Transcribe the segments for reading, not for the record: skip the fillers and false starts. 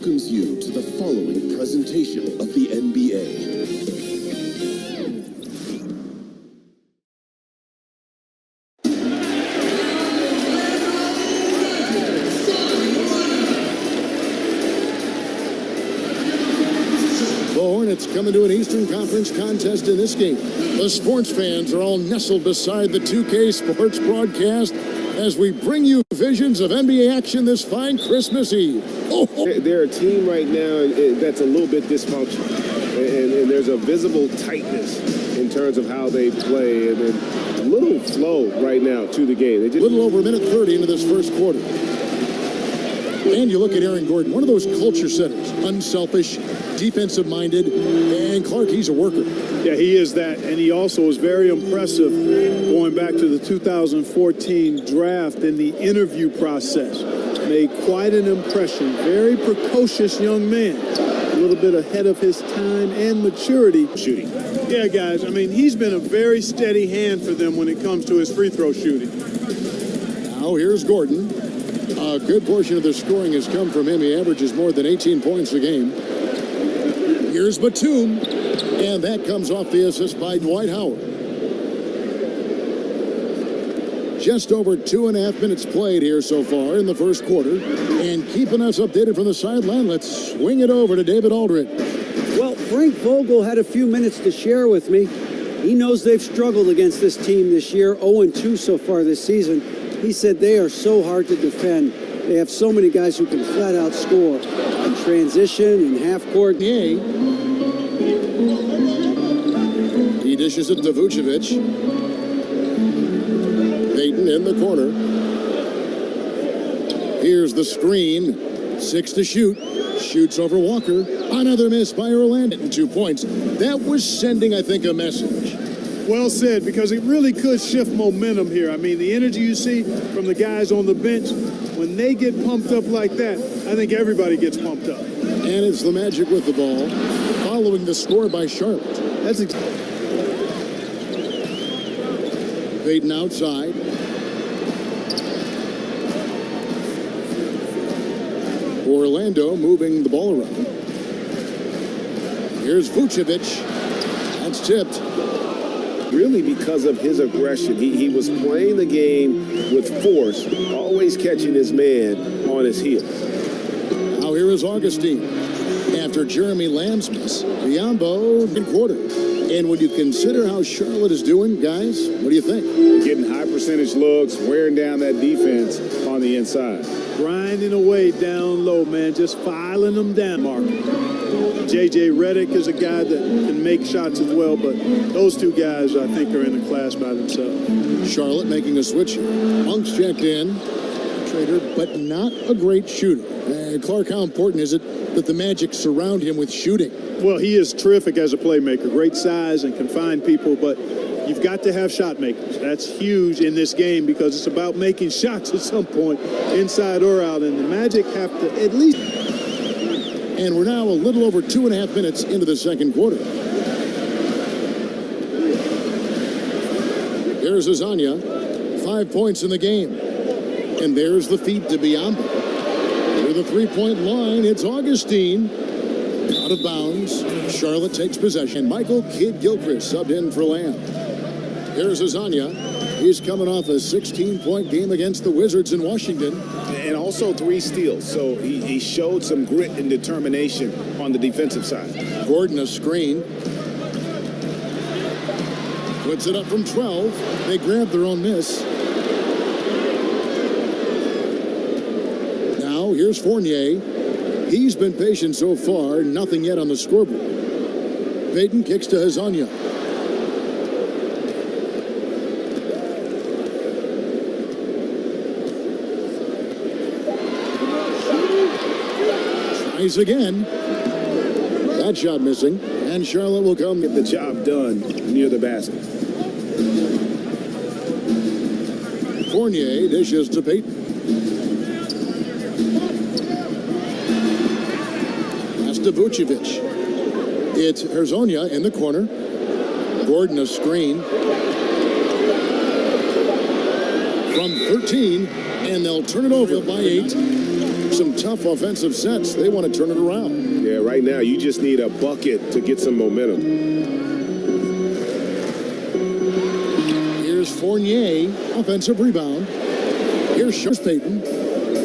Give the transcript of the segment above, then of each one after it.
welcomes you to the following presentation of the NBA. The Hornets coming to an Eastern Conference contest in this game. The sports fans are all nestled beside the 2K Sports broadcast as we bring you visions of NBA action this fine Christmas Eve. They're a team right now that's a little bit dysfunctional, and there's a visible tightness in terms of how they play, and a little flow right now to the game. A little over a minute 30 into this first quarter. And you look at Aaron Gordon, one of those culture setters, unselfish, defensive-minded, and Clark, he's a worker. Yeah, he is that, and he also is very impressive going back to the 2014 draft in the interview process. Made quite an impression. Very precocious young man. A little bit ahead of his time and maturity. Shooting. Yeah, guys, I mean, he's been a very steady hand for them when it comes to his free throw shooting. Now here's Gordon. A good portion of the scoring has come from him. He averages more than 18 points a game. Here's Batum, and that comes off the assist by Dwight Howard. Just over 2.5 minutes played here so far in the first quarter. And keeping us updated from the sideline, let's swing it over to David Aldridge. Well, Frank Vogel had a few minutes to share with me. He knows they've struggled against this team this year, 0-2 so far this season. He said they are so hard to defend. They have so many guys who can flat out score in transition and half court. He dishes it to Vucevic. Payton in the corner. Here's the screen. 6 to shoot. Shoots over Walker. Another miss by Orlando. 2 points. That was sending, I think, a message. Well said, because it really could shift momentum here. I mean, the energy you see from the guys on the bench, when they get pumped up like that, I think everybody gets pumped up. And it's the Magic with the ball, following the score by Charlotte. That's Payton outside. Orlando moving the ball around. Here's Vucevic. That's tipped. Really because of his aggression. He was playing the game with force, always catching his man on his heels. Now here is Augustine. After Jeremy Lamb's miss, Biyombo in quarter. And when you consider how Charlotte is doing, guys, what do you think? Getting high percentage looks, wearing down that defense on the inside. grinding away down low, man, just filing them down, Mark. J.J. Redick is a guy that can make shots as well, but those two guys, I think, are in a class by themselves. Charlotte making a switch here. Monk's checked in. Trader, but not a great shooter. Clark, how important is it that the Magic surround him with shooting? Well, he is terrific as a playmaker. Great size and can find people, but you've got to have shot makers. That's huge in this game because it's about making shots at some point, inside or out, and the Magic have to at least... And we're now a little over 2.5 minutes into the second quarter. Here's Azania, 5 points in the game. And there's the feed to Biyombo. Near the three-point line, it's Augustine. Out of bounds. Charlotte takes possession. Michael Kidd-Gilchrist subbed in for Lamb. Here's Azania. He's coming off a 16-point game against the Wizards in Washington. And also 3 steals, so he showed some grit and determination on the defensive side. Gordon a screen. Puts it up from 12. They grab their own miss. Now here's Fournier. He's been patient so far, nothing yet on the scoreboard. Payton kicks to Azania. Tries again. That shot missing. And Charlotte will come. Get the job done near the basket. Fournier dishes to Payton. Pass to Vucevic. It's Herzonia in the corner. Gordon a screen. from 13, and they'll turn it over by 8. Some tough offensive sets. They want to turn it around. Yeah, right now you just need a bucket to get some momentum. Here's Fournier, offensive rebound. Here's Payton.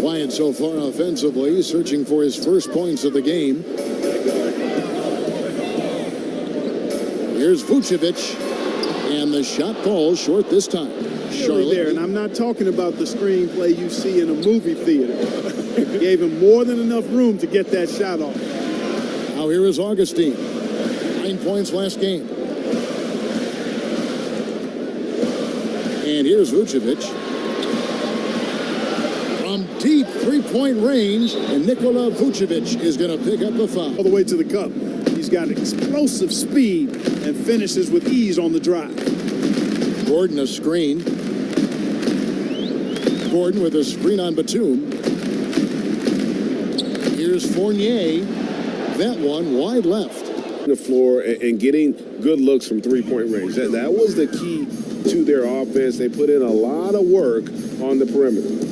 Quiet so far offensively, searching for his first points of the game. Here's Vucevic, and the shot falls short this time. Charlotte there, and I'm not talking about the screenplay you see in a movie theater. Gave him more than enough room to get that shot off. Now here is Augustine. 9 points last game. And here's Vucevic. From deep three-point range, and Nikola Vucevic is going to pick up the foul. All the way to the cup. He's got explosive speed and finishes with ease on the drive. Gordon a screen. Gordon with a screen on Batum. Here's Fournier. That one wide left. The floor and getting good looks from three-point range. That was the key to their offense. They put in a lot of work on the perimeter.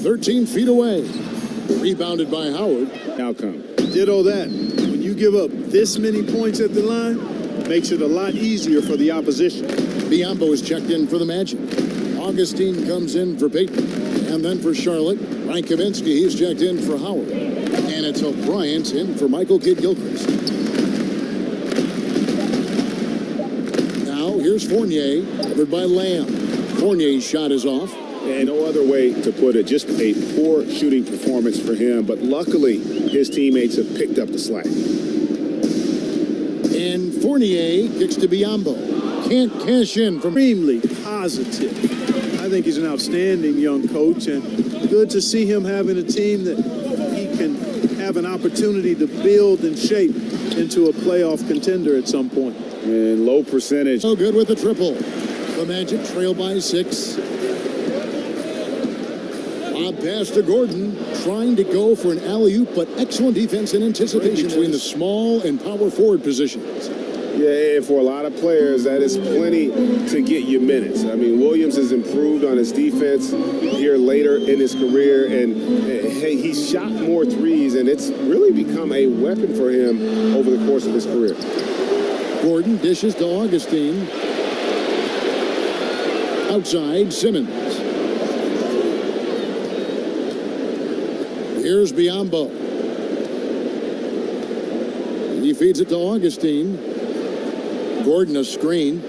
13 feet away. Rebounded by Howard. Outcome. Ditto that. When you give up this many points at the line, it makes it a lot easier for the opposition. Biyombo is checked in for the Magic. Augustine comes in for Payton. And then for Charlotte, Frank Kaminsky, he's checked in for Howard. And it's O'Brien in for Michael Kidd-Gilchrist. Now here's Fournier, covered by Lamb. Fournier's shot is off. And no other way to put it, just a poor shooting performance for him. But luckily, his teammates have picked up the slack. And Fournier kicks to Biyombo. Can't cash in from... Extremely positive. I think he's an outstanding young coach, and good to see him having a team that he can have an opportunity to build and shape into a playoff contender at some point. And low percentage. So good with the triple. The Magic trail by 6. Lob pass to Gordon, trying to go for an alley-oop, but excellent defense and anticipation between the small and power forward positions. Yeah, and for a lot of players, that is plenty to get you minutes. I mean, Williams has improved on his defense here later in his career, and hey, he's shot more threes, and it's really become a weapon for him over the course of his career. Gordon dishes to Augustine. Outside, Simmons. Here's Biyombo. He feeds it to Augustine. Gordon a screen.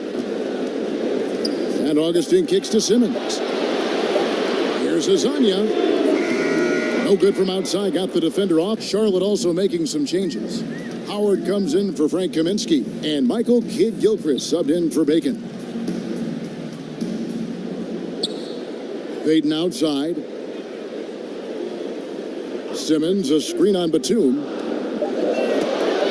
And Augustine kicks to Simmons. Here's Azania. No good from outside. Got the defender off. Charlotte also making some changes. Howard comes in for Frank Kaminsky. And Michael Kidd-Gilchrist subbed in for Bacon. Payton outside. Simmons, a screen on Batum.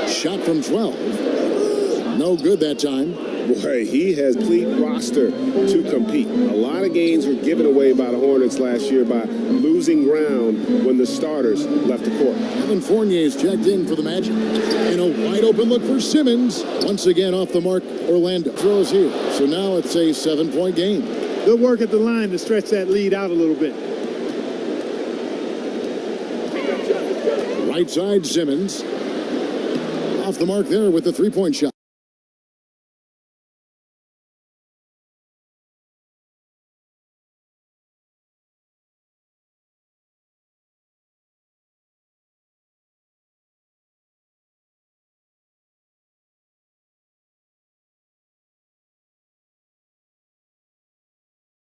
Shot from 12. No good that time. Boy, he has complete roster to compete. A lot of games were given away by the Hornets last year by losing ground when the starters left the court. Evan Fournier's checked in for the Magic. And a wide open look for Simmons. Once again off the mark, Orlando throws here. So now it's a 7-point game. Good work at the line to stretch that lead out a little bit. Right side, Simmons. Off the mark there with the three-point shot.